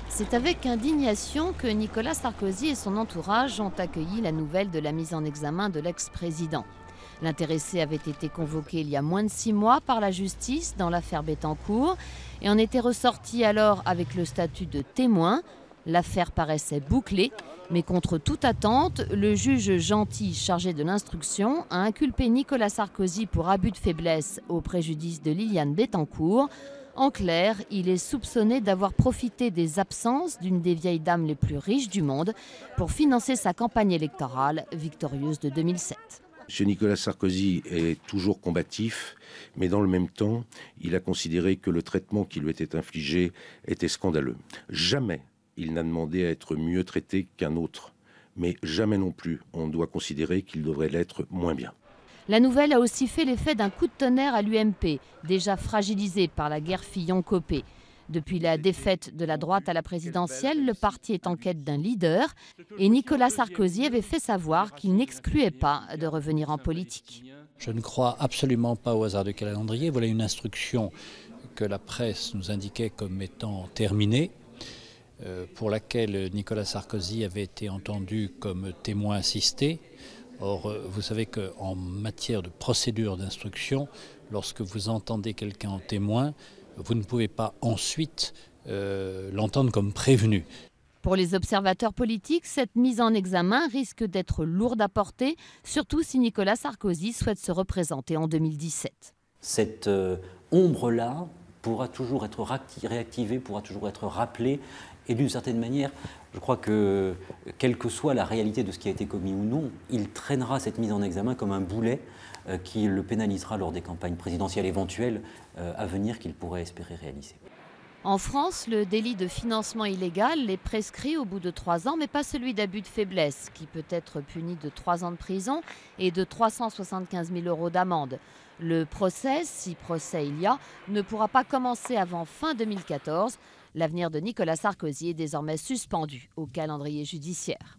C'est avec indignation que Nicolas Sarkozy et son entourage ont accueilli la nouvelle de la mise en examen de l'ex-président. L'intéressé avait été convoqué il y a moins de 6 mois par la justice dans l'affaire Bettencourt et en était ressorti alors avec le statut de témoin. L'affaire paraissait bouclée, mais contre toute attente, le juge Gentil chargé de l'instruction a inculpé Nicolas Sarkozy pour abus de faiblesse au préjudice de Liliane Bettencourt. En clair, il est soupçonné d'avoir profité des absences d'une des vieilles dames les plus riches du monde pour financer sa campagne électorale victorieuse de 2007. M. Nicolas Sarkozy est toujours combatif, mais dans le même temps, il a considéré que le traitement qui lui était infligé était scandaleux. Jamais il n'a demandé à être mieux traité qu'un autre, mais jamais non plus on doit considérer qu'il devrait l'être moins bien. La nouvelle a aussi fait l'effet d'un coup de tonnerre à l'UMP, déjà fragilisé par la guerre Fillon-Copé. Depuis la défaite de la droite à la présidentielle, le parti est en quête d'un leader et Nicolas Sarkozy avait fait savoir qu'il n'excluait pas de revenir en politique. Je ne crois absolument pas au hasard de calendrier. Voilà une instruction que la presse nous indiquait comme étant terminée, pour laquelle Nicolas Sarkozy avait été entendu comme témoin assisté. Or, vous savez qu'en matière de procédure d'instruction, lorsque vous entendez quelqu'un en témoin, vous ne pouvez pas ensuite l'entendre comme prévenu. Pour les observateurs politiques, cette mise en examen risque d'être lourde à porter, surtout si Nicolas Sarkozy souhaite se représenter en 2017. Cette ombre-là pourra toujours être réactivée, pourra toujours être rappelée. Et d'une certaine manière, je crois que, quelle que soit la réalité de ce qui a été commis ou non, il traînera cette mise en examen comme un boulet qui le pénalisera lors des campagnes présidentielles éventuelles à venir qu'il pourrait espérer réaliser. En France, le délit de financement illégal est prescrit au bout de 3 ans, mais pas celui d'abus de faiblesse, qui peut être puni de 3 ans de prison et de 375 000 € d'amende. Le procès, si procès il y a, ne pourra pas commencer avant fin 2014. L'avenir de Nicolas Sarkozy est désormais suspendu au calendrier judiciaire.